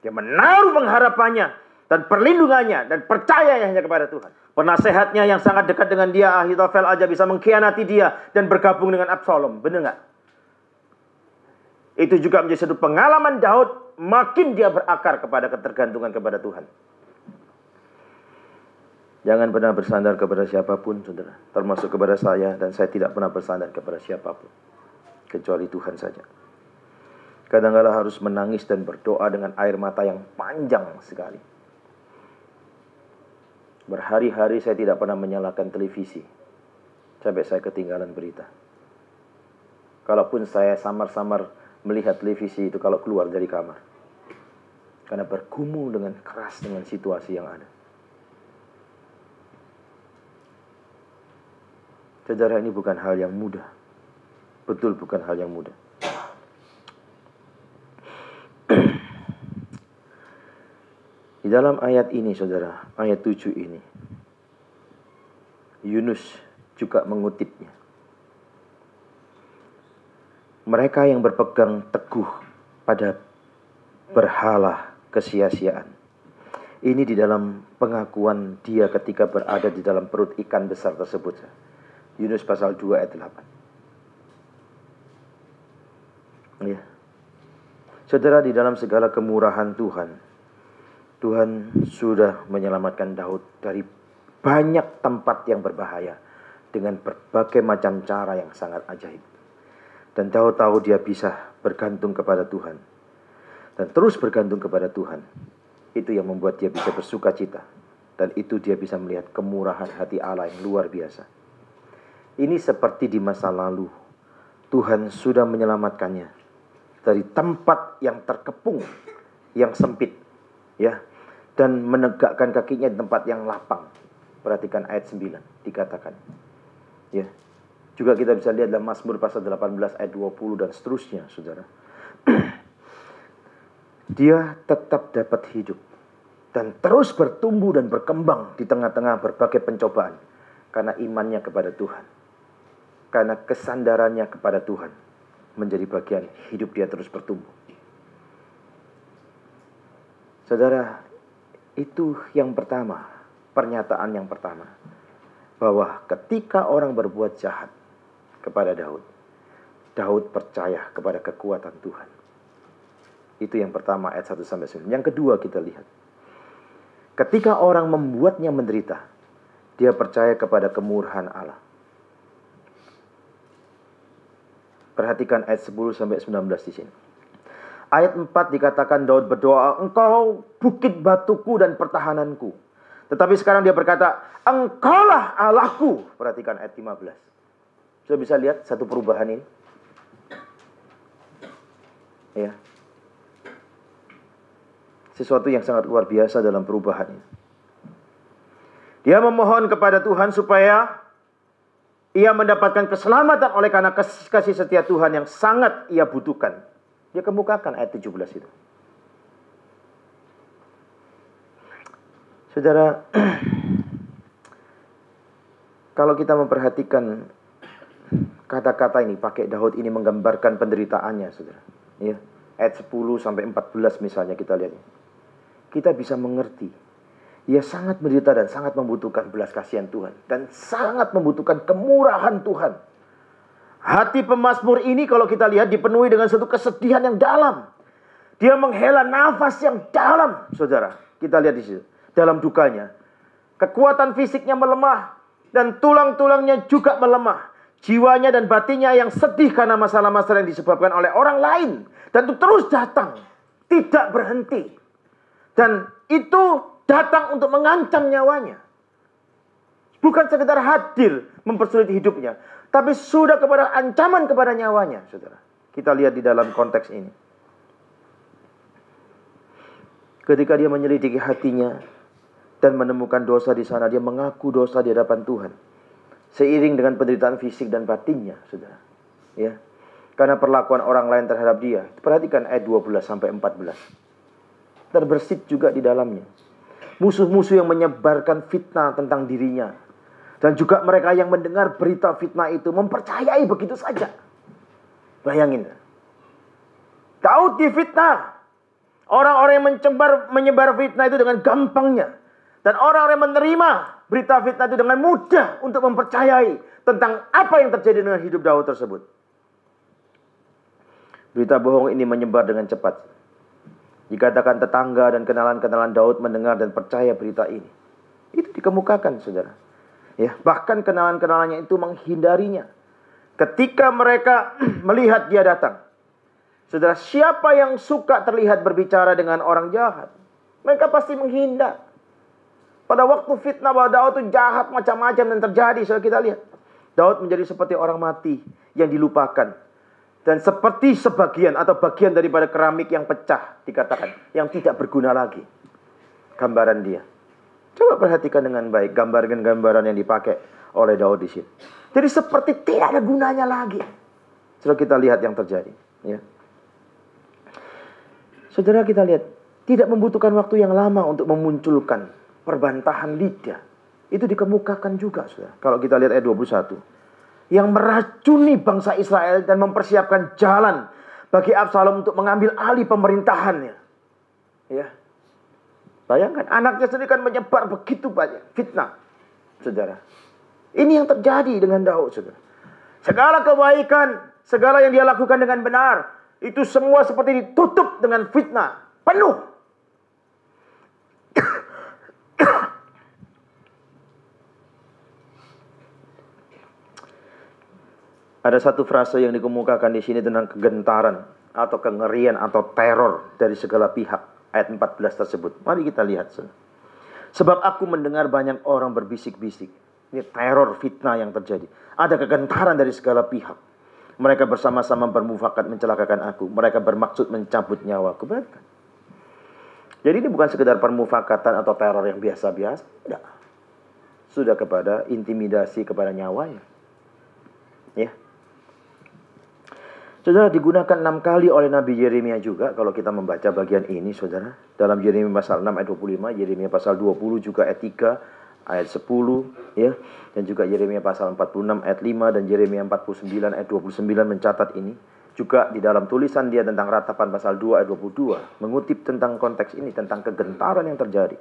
Dia menaruh pengharapannya dan perlindungannya dan percaya hanya kepada Tuhan. Penasehatnya yang sangat dekat dengan dia, Ahitofel aja bisa mengkhianati dia dan bergabung dengan Absalom. Benar nggak? Itu juga menjadi satu pengalaman Daud, makin dia berakar kepada ketergantungan kepada Tuhan. Jangan pernah bersandar kepada siapapun, saudara. Termasuk kepada saya, dan saya tidak pernah bersandar kepada siapapun. Kecuali Tuhan saja. Kadang-kadang harus menangis dan berdoa dengan air mata yang panjang sekali. Berhari-hari saya tidak pernah menyalakan televisi sampai saya ketinggalan berita. Kalaupun saya samar-samar melihat televisi itu kalau keluar dari kamar, karena bergumul dengan keras dengan situasi yang ada. Saudara, ini bukan hal yang mudah. Betul bukan hal yang mudah. Di dalam ayat ini, saudara, ayat 7 ini, Yunus juga mengutipnya. Mereka yang berpegang teguh pada berhala kesia-siaan. Ini di dalam pengakuan dia ketika berada di dalam perut ikan besar tersebut. Yunus pasal 2 ayat 8. Ya. Saudara, di dalam segala kemurahan Tuhan, Tuhan sudah menyelamatkan Daud dari banyak tempat yang berbahaya dengan berbagai macam cara yang sangat ajaib. Dan Daud tahu dia bisa bergantung kepada Tuhan dan terus bergantung kepada Tuhan. Itu yang membuat dia bisa bersuka cita, dan itu dia bisa melihat kemurahan hati Allah yang luar biasa. Ini seperti di masa lalu Tuhan sudah menyelamatkannya dari tempat yang terkepung, yang sempit, ya, dan menegakkan kakinya di tempat yang lapang. Perhatikan ayat 9 dikatakan. Ya. Juga kita bisa lihat dalam Mazmur pasal 18 ayat 20 dan seterusnya, saudara. Dia tetap dapat hidup dan terus bertumbuh dan berkembang di tengah-tengah berbagai pencobaan karena imannya kepada Tuhan. Karena kesandarannya kepada Tuhan menjadi bagian hidup dia terus bertumbuh. Saudara, itu yang pertama, pernyataan yang pertama, bahwa ketika orang berbuat jahat kepada Daud, Daud percaya kepada kekuatan Tuhan. Itu yang pertama, ayat 1-9. Yang kedua kita lihat, ketika orang membuatnya menderita, dia percaya kepada kemurahan Allah. Perhatikan ayat 10-19 di sini. Ayat 4 dikatakan Daud berdoa, "Engkau bukit batuku dan pertahananku." Tetapi sekarang dia berkata, "Engkaulah Allahku." Perhatikan ayat 15. Sudah bisa lihat satu perubahan ini? Ya. Sesuatu yang sangat luar biasa dalam perubahan ini. Dia memohon kepada Tuhan supaya ia mendapatkan keselamatan oleh karena kasih setia Tuhan yang sangat ia butuhkan. Dia kemukakan ayat 17 itu. Saudara, kalau kita memperhatikan kata-kata ini, pakai Daud ini menggambarkan penderitaannya, saudara. Ya, ayat 10-14 misalnya kita lihat. Kita bisa mengerti. Ia sangat menderita dan sangat membutuhkan belas kasihan Tuhan. Dan sangat membutuhkan kemurahan Tuhan. Hati pemazmur ini kalau kita lihat dipenuhi dengan satu kesedihan yang dalam. Dia menghela nafas yang dalam, saudara. Kita lihat di situ. Dalam dukanya. Kekuatan fisiknya melemah. Dan tulang-tulangnya juga melemah. Jiwanya dan batinnya yang sedih karena masalah-masalah yang disebabkan oleh orang lain. Dan itu terus datang. Tidak berhenti. Dan itu datang untuk mengancam nyawanya. Bukan sekedar hadir mempersulit hidupnya. Tapi sudah kepada ancaman kepada nyawanya, saudara. Kita lihat di dalam konteks ini. Ketika dia menyelidiki hatinya dan menemukan dosa di sana, dia mengaku dosa di hadapan Tuhan. seiring dengan penderitaan fisik dan batinnya, saudara. Ya, karena perlakuan orang lain terhadap dia. Perhatikan ayat 12 sampai 14. Terbersit juga di dalamnya musuh-musuh yang menyebarkan fitnah tentang dirinya. Dan juga mereka yang mendengar berita fitnah itu mempercayai begitu saja. Bayangin. Daud difitnah. Orang-orang yang menyebar fitnah itu dengan gampangnya. Dan orang-orang yang menerima berita fitnah itu dengan mudah untuk mempercayai tentang apa yang terjadi dengan hidup Daud tersebut. Berita bohong ini menyebar dengan cepat. Dikatakan tetangga dan kenalan-kenalan Daud mendengar dan percaya berita ini. Itu dikemukakan, saudara. Ya, bahkan kenalan-kenalannya itu menghindarinya. Ketika mereka melihat dia datang. Saudara, siapa yang suka terlihat berbicara dengan orang jahat? Mereka pasti menghindar. Pada waktu fitnah bahwa Daud itu jahat macam-macam dan terjadi, saudara, kita lihat. Daud menjadi seperti orang mati yang dilupakan. Dan seperti sebagian atau bagian daripada keramik yang pecah, dikatakan, yang tidak berguna lagi. Gambaran dia. Coba perhatikan dengan baik gambaran-gambaran yang dipakai oleh Daud di sini. Jadi seperti tidak ada gunanya lagi. Setelah kita lihat yang terjadi. Ya. Saudara, kita lihat, tidak membutuhkan waktu yang lama untuk memunculkan perbantahan lidah. Itu dikemukakan juga, saudara. Kalau kita lihat ayat 21. Yang meracuni bangsa Israel dan mempersiapkan jalan bagi Absalom untuk mengambil alih pemerintahannya. Ya. Bayangkan, anaknya sendiri kan menyebar begitu banyak fitnah, saudara. Ini yang terjadi dengan Daud, saudara. Segala kebaikan, segala yang dia lakukan dengan benar, itu semua seperti ditutup dengan fitnah, penuh. Ada satu frase yang dikemukakan di sini tentang kegentaran atau kengerian atau teror dari segala pihak. Ayat 14 tersebut. Mari kita lihat. Sebab aku mendengar banyak orang berbisik-bisik. Ini teror fitnah yang terjadi. Ada kegentaran dari segala pihak. Mereka bersama-sama bermufakat mencelakakan aku. Mereka bermaksud mencabut nyawaku. Benar? Jadi ini bukan sekedar permufakatan atau teror yang biasa-biasa. Tidak. Sudah kepada intimidasi kepada nyawanya. Ya. Saudara, digunakan 6 kali oleh Nabi Yeremia juga kalau kita membaca bagian ini, saudara. Dalam Yeremia pasal 6 ayat 25, Yeremia pasal 20 juga ayat 3, ayat 10, ya. Dan juga Yeremia pasal 46 ayat 5 dan Yeremia 49 ayat 29 mencatat ini. Juga di dalam tulisan dia tentang ratapan pasal 2 ayat 22, mengutip tentang konteks ini, tentang kegentaran yang terjadi.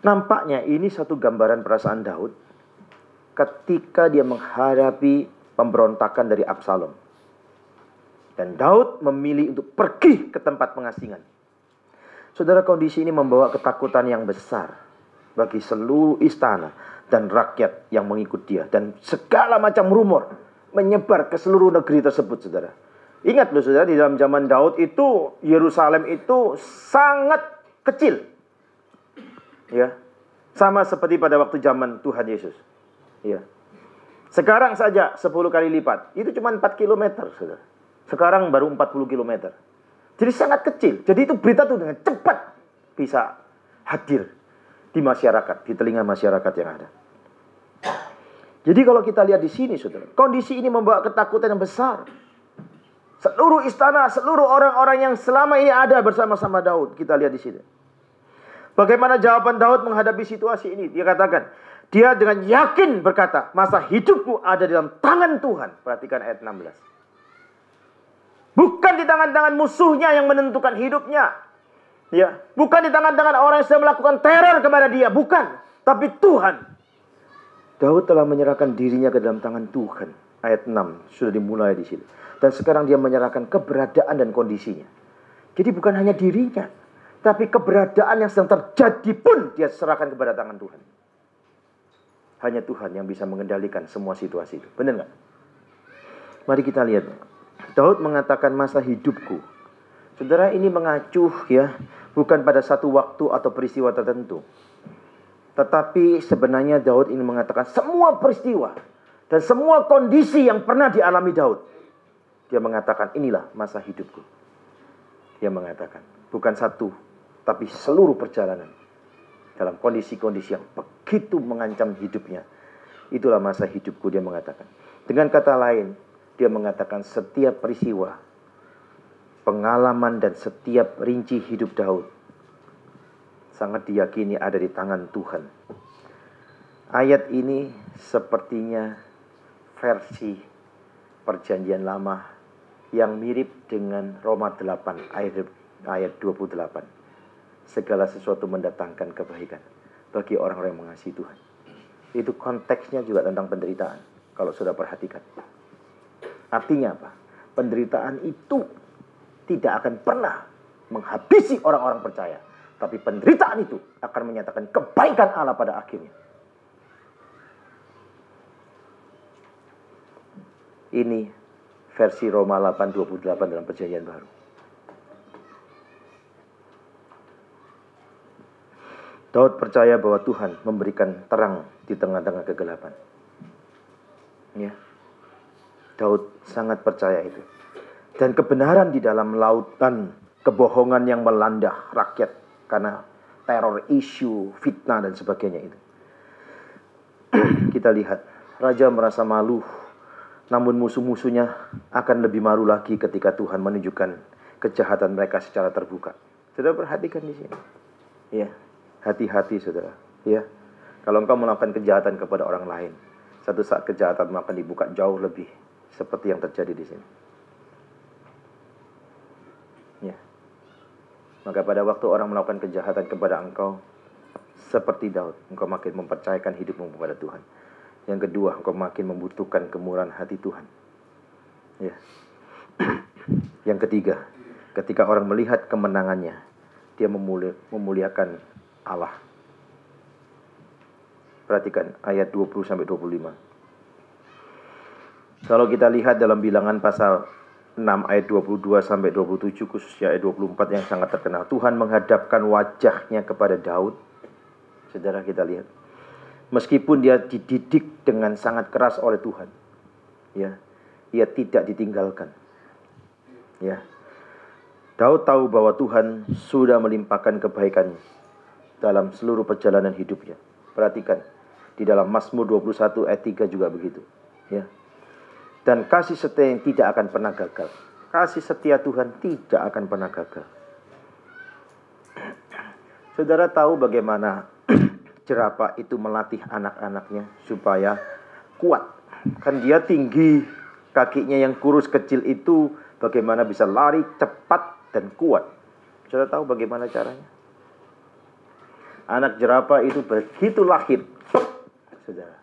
Nampaknya ini satu gambaran perasaan Daud ketika dia menghadapi pemberontakan dari Absalom. Dan Daud memilih untuk pergi ke tempat pengasingan. Saudara, kondisi ini membawa ketakutan yang besar bagi seluruh istana dan rakyat yang mengikut dia. Dan segala macam rumor menyebar ke seluruh negeri tersebut, saudara. Ingat loh, saudara, di dalam zaman Daud itu, Yerusalem itu sangat kecil. Ya, sama seperti pada waktu zaman Tuhan Yesus. Ya. Sekarang saja 10 kali lipat. Itu cuma 4 kilometer, saudara. Sekarang baru 40 km. Jadi sangat kecil. Jadi itu berita itu dengan cepat bisa hadir di masyarakat, di telinga masyarakat yang ada. Jadi kalau kita lihat di sini, saudara, kondisi ini membawa ketakutan yang besar. Seluruh istana, seluruh orang-orang yang selama ini ada bersama-sama Daud, kita lihat di sini. Bagaimana jawaban Daud menghadapi situasi ini? Dia katakan, dia dengan yakin berkata, masa hidupku ada dalam tangan Tuhan. Perhatikan ayat 16. Bukan di tangan-tangan musuhnya yang menentukan hidupnya. Ya, bukan di tangan-tangan orang yang sedang melakukan teror kepada dia, bukan, tapi Tuhan. Daud telah menyerahkan dirinya ke dalam tangan Tuhan. Ayat 6 sudah dimulai di sini. Dan sekarang dia menyerahkan keberadaan dan kondisinya. Jadi bukan hanya dirinya, tapi keberadaan yang sedang terjadi pun dia serahkan kepada tangan Tuhan. Hanya Tuhan yang bisa mengendalikan semua situasi itu. Benar nggak? Mari kita lihat. Daud mengatakan masa hidupku. Saudara, ini mengacu ya, bukan pada satu waktu atau peristiwa tertentu. Tetapi sebenarnya Daud ini mengatakan semua peristiwa dan semua kondisi yang pernah dialami Daud. Dia mengatakan inilah masa hidupku. Dia mengatakan bukan satu, tapi seluruh perjalanan dalam kondisi-kondisi yang begitu mengancam hidupnya. itulah masa hidupku, dia mengatakan. Dengan kata lain, dia mengatakan setiap peristiwa, pengalaman dan setiap rinci hidup Daud sangat diyakini ada di tangan Tuhan. Ayat ini sepertinya versi Perjanjian Lama yang mirip dengan Roma 8 ayat 28. Segala sesuatu mendatangkan kebaikan bagi orang-orang yang mengasihi Tuhan. Itu konteksnya juga tentang penderitaan, kalau sudah perhatikan. Artinya apa? Penderitaan itu tidak akan pernah menghabisi orang-orang percaya, tapi penderitaan itu akan menyatakan kebaikan Allah pada akhirnya. Ini versi Roma 8:28 dalam Perjanjian Baru. Daud percaya bahwa Tuhan memberikan terang di tengah-tengah kegelapan. Ya. Daud sangat percaya itu. Dan kebenaran di dalam lautan kebohongan yang melanda rakyat karena teror, isu, fitnah dan sebagainya itu. Kita lihat, raja merasa malu, namun musuh-musuhnya akan lebih malu lagi ketika Tuhan menunjukkan kejahatan mereka secara terbuka. Saudara perhatikan di sini. Ya. Hati-hati saudara, ya. Kalau engkau melakukan kejahatan kepada orang lain, satu saat kejahatan akan dibuka jauh lebih seperti yang terjadi di sini. Ya. Maka pada waktu orang melakukan kejahatan kepada engkau, seperti Daud, engkau makin mempercayakan hidupmu kepada Tuhan. Yang kedua, engkau makin membutuhkan kemurahan hati Tuhan. Ya. Yang ketiga, ketika orang melihat kemenangannya, dia memuliakan Allah. Perhatikan ayat 20-25. Kalau kita lihat dalam Bilangan pasal 6 ayat 22-27, khususnya ayat 24 yang sangat terkenal, Tuhan menghadapkan wajahnya kepada Daud. Saudara, kita lihat, meskipun dia dididik dengan sangat keras oleh Tuhan, ya, ia tidak ditinggalkan. Ya. Daud tahu bahwa Tuhan sudah melimpahkan kebaikan dalam seluruh perjalanan hidupnya. Perhatikan, di dalam Mazmur 21 ayat 3 juga begitu. Ya. Dan kasih setia yang tidak akan pernah gagal. Kasih setia Tuhan tidak akan pernah gagal. Saudara tahu bagaimana jerapah itu melatih anak-anaknya supaya kuat. Kan dia tinggi, kakinya yang kurus kecil itu bagaimana bisa lari cepat dan kuat. Saudara tahu bagaimana caranya? Anak jerapah itu begitu lahir, saudara,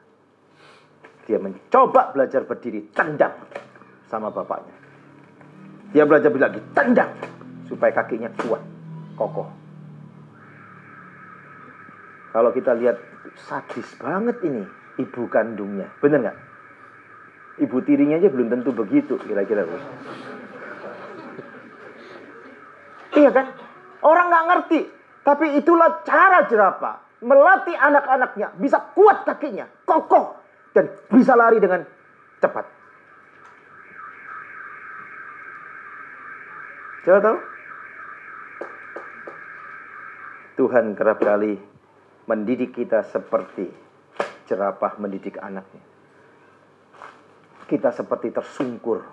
dia mencoba belajar berdiri, tendang sama bapaknya. Dia belajar lagi, tendang supaya kakinya kuat, kokoh. Kalau kita lihat, sadis banget ini ibu kandungnya, bener nggak? Ibu tirinya aja belum tentu begitu, kira-kira. Iya kan? Orang nggak ngerti. Tapi itulah cara jerapah melatih anak-anaknya bisa kuat kakinya, kokoh, dan bisa lari dengan cepat. Coba tahu? Tuhan kerap kali mendidik kita seperti jerapah mendidik anaknya. Kita seperti tersungkur,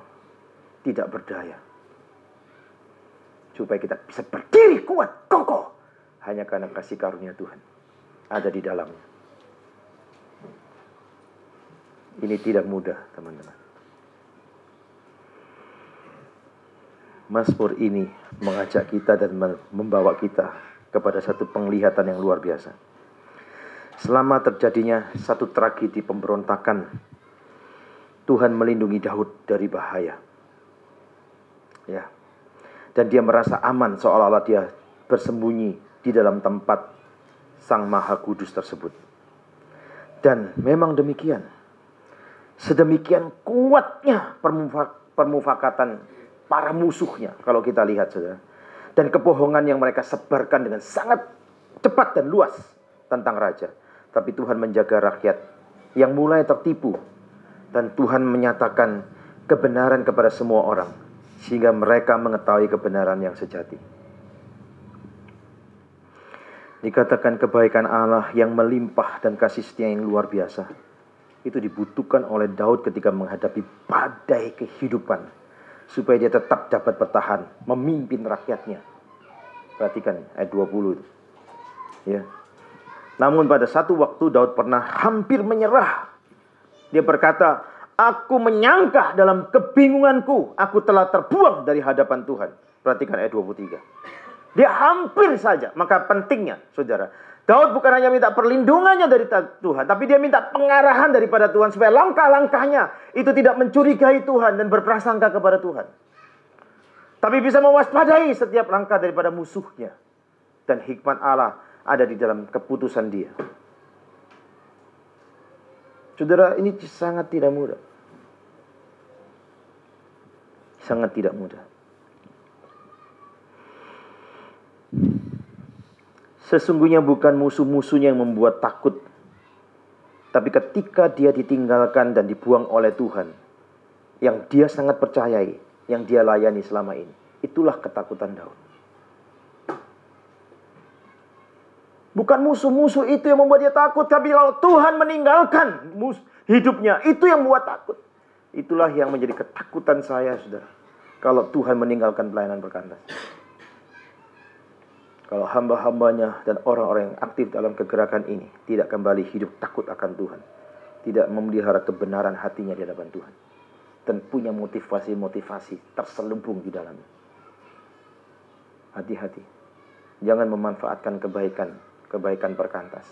tidak berdaya. Supaya kita bisa berdiri kuat, kokoh. Hanya karena kasih karunia Tuhan ada di dalamnya. Ini tidak mudah, teman-teman. Mazmur ini mengajak kita dan membawa kita kepada satu penglihatan yang luar biasa. Selama terjadinya satu tragedi pemberontakan, Tuhan melindungi Daud dari bahaya. Ya. Dan dia merasa aman seolah-olah dia bersembunyi di dalam tempat Sang Maha Kudus tersebut. Dan memang demikian. Sedemikian kuatnya permufakatan para musuhnya, kalau kita lihat, saudara. Dan kebohongan yang mereka sebarkan dengan sangat cepat dan luas tentang raja. Tapi Tuhan menjaga rakyat yang mulai tertipu. Dan Tuhan menyatakan kebenaran kepada semua orang, sehingga mereka mengetahui kebenaran yang sejati. Dikatakan kebaikan Allah yang melimpah dan kasih setia yang luar biasa. itu dibutuhkan oleh Daud ketika menghadapi badai kehidupan, supaya dia tetap dapat bertahan, memimpin rakyatnya. Perhatikan ayat 20 itu. Ya. Namun pada satu waktu Daud pernah hampir menyerah. Dia berkata, aku menyangka dalam kebingunganku, aku telah terbuang dari hadapan Tuhan. Perhatikan ayat 23. Dia hampir saja. Maka pentingnya, saudara, Daud bukan hanya minta perlindungannya dari Tuhan, tapi dia minta pengarahan daripada Tuhan, supaya langkah-langkahnya itu tidak mencurigai Tuhan dan berprasangka kepada Tuhan, tapi bisa mewaspadai setiap langkah daripada musuhnya. Dan hikmat Allah ada di dalam keputusan dia. Saudara, ini sangat tidak mudah. Sangat tidak mudah. Sesungguhnya bukan musuh-musuhnya yang membuat takut, tapi ketika dia ditinggalkan dan dibuang oleh Tuhan, yang dia sangat percayai, yang dia layani selama ini, itulah ketakutan Daud. Bukan musuh-musuh itu yang membuat dia takut, tapi kalau Tuhan meninggalkan hidupnya, itu yang membuat takut. Itulah yang menjadi ketakutan saya, saudara, kalau Tuhan meninggalkan pelayanan perkantas. Kalau hamba-hambanya dan orang-orang yang aktif dalam kegerakan ini tidak kembali hidup takut akan Tuhan, tidak memelihara kebenaran hatinya di hadapan Tuhan, dan punya motivasi-motivasi terselubung di dalamnya. Hati-hati, jangan memanfaatkan kebaikan perkantas.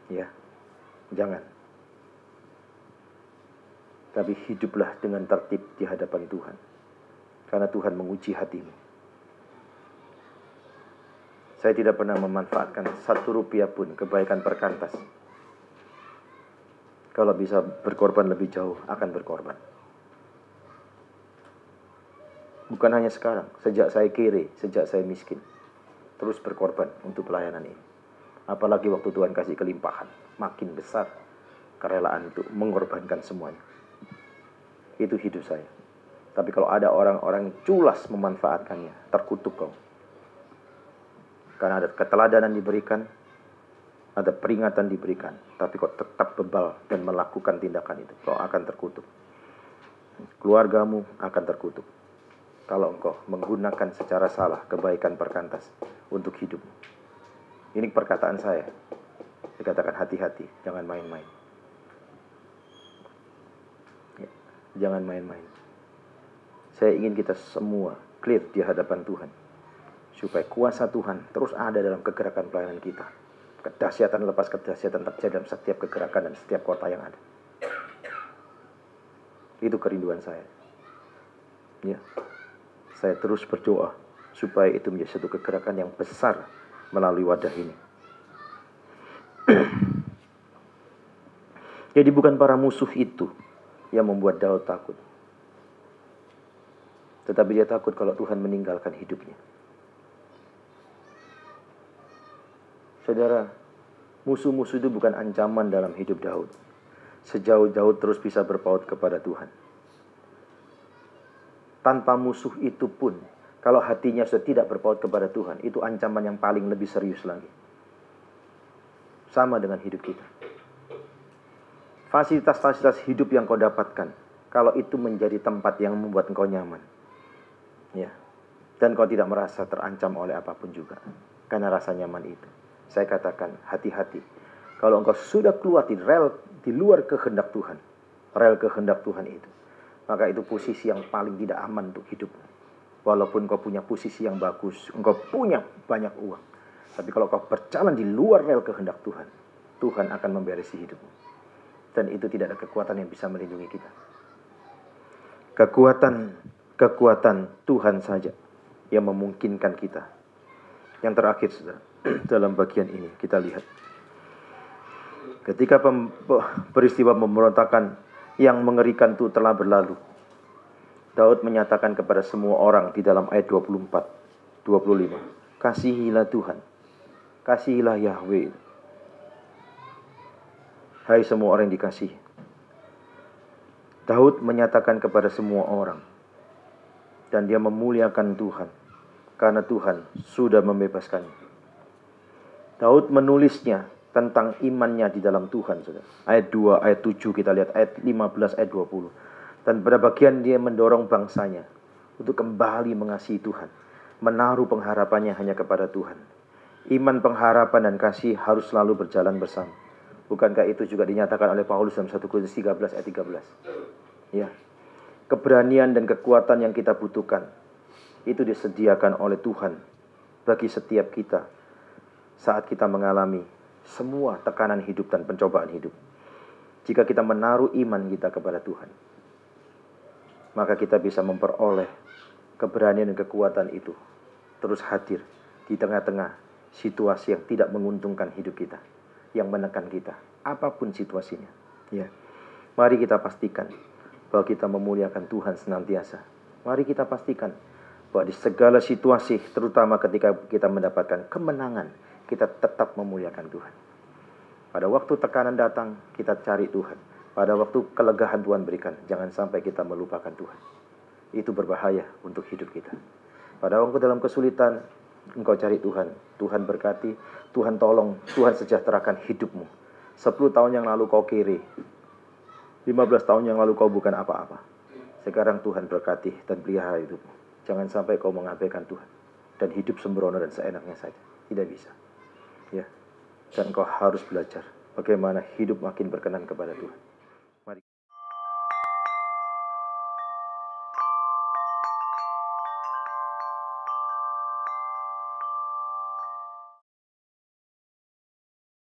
Ya, jangan. Tapi hiduplah dengan tertib di hadapan Tuhan, karena Tuhan menguji hatimu. Saya tidak pernah memanfaatkan 1 rupiah pun kebaikan perkantas. Kalau bisa berkorban lebih jauh, akan berkorban. Bukan hanya sekarang, sejak saya kere, sejak saya miskin, terus berkorban untuk pelayanan ini. Apalagi waktu Tuhan kasih kelimpahan, makin besar kerelaan untuk mengorbankan semuanya. Itu hidup saya. Tapi kalau ada orang-orang culas memanfaatkannya, terkutuk kau. Karena ada keteladanan diberikan, ada peringatan diberikan, tapi kau tetap bebal dan melakukan tindakan itu, kau akan terkutuk. Keluargamu akan terkutuk kalau engkau menggunakan secara salah kebaikan perkantas untuk hidup. Ini perkataan saya. Dikatakan hati-hati, jangan main-main. Ya, jangan main-main. Saya ingin kita semua clear di hadapan Tuhan, supaya kuasa Tuhan terus ada dalam kegerakan pelayanan kita. Kedahsyatan lepas kedahsyatan terjadi dalam setiap kegerakan dan setiap kota yang ada. Itu kerinduan saya. Ya, saya terus berdoa supaya itu menjadi satu kegerakan yang besar melalui wadah ini. Jadi bukan para musuh itu yang membuat Daud takut, tetapi dia takut kalau Tuhan meninggalkan hidupnya. Saudara, musuh-musuh itu bukan ancaman dalam hidup Daud, sejauh Daud terus bisa berpaut kepada Tuhan. Tanpa musuh itu pun, kalau hatinya sudah tidak berpaut kepada Tuhan, itu ancaman yang paling lebih serius lagi. Sama dengan hidup kita. Fasilitas-fasilitas hidup yang kau dapatkan, kalau itu menjadi tempat yang membuat engkau nyaman, ya, dan kau tidak merasa terancam oleh apapun juga, karena rasa nyaman itu. Saya katakan, hati-hati. Kalau engkau sudah keluar di luar kehendak Tuhan, rel kehendak Tuhan itu, maka itu posisi yang paling tidak aman untuk hidup. Walaupun kau punya posisi yang bagus, engkau punya banyak uang, tapi kalau kau berjalan di luar rel kehendak Tuhan, Tuhan akan memberesi hidupmu. Dan itu tidak ada kekuatan yang bisa melindungi kita. Kekuatan Tuhan saja yang memungkinkan kita. Yang terakhir, saudara, dalam bagian ini kita lihat, ketika peristiwa pemberontakan yang mengerikan itu telah berlalu, Daud menyatakan kepada semua orang di dalam ayat 24-25, kasihilah Tuhan, kasihilah Yahweh. Hai semua orang yang dikasihi, Daud menyatakan kepada semua orang, dan dia memuliakan Tuhan karena Tuhan sudah membebaskannya. Daud menulisnya tentang imannya di dalam Tuhan, saudara. Ayat 2, ayat 7 kita lihat, ayat 15, ayat 20. Dan pada bagian dia mendorong bangsanya untuk kembali mengasihi Tuhan, menaruh pengharapannya hanya kepada Tuhan. Iman, pengharapan, dan kasih harus selalu berjalan bersama. Bukankah itu juga dinyatakan oleh Paulus dalam 1 Korintus 13 ayat 13? Ya. Keberanian dan kekuatan yang kita butuhkan itu disediakan oleh Tuhan bagi setiap kita saat kita mengalami semua tekanan hidup dan pencobaan hidup. Jika kita menaruh iman kita kepada Tuhan, maka kita bisa memperoleh keberanian dan kekuatan itu terus hadir di tengah-tengah situasi yang tidak menguntungkan hidup kita, yang menekan kita, apapun situasinya. Ya. Mari kita pastikan bahwa kita memuliakan Tuhan senantiasa. Mari kita pastikan bahwa di segala situasi, terutama ketika kita mendapatkan kemenangan, kita tetap memuliakan Tuhan. Pada waktu tekanan datang, kita cari Tuhan. Pada waktu kelegaan Tuhan berikan, jangan sampai kita melupakan Tuhan. Itu berbahaya untuk hidup kita. Pada waktu dalam kesulitan, engkau cari Tuhan. Tuhan berkati, Tuhan tolong, Tuhan sejahterakan hidupmu. 10 tahun yang lalu kau kiri, 15 tahun yang lalu kau bukan apa-apa. Sekarang Tuhan berkati dan pelihara hidupmu. Jangan sampai kau mengabaikan Tuhan dan hidup sembrono dan seenaknya saja. Tidak bisa. Ya. Dan kau harus belajar bagaimana hidup makin berkenan kepada Tuhan.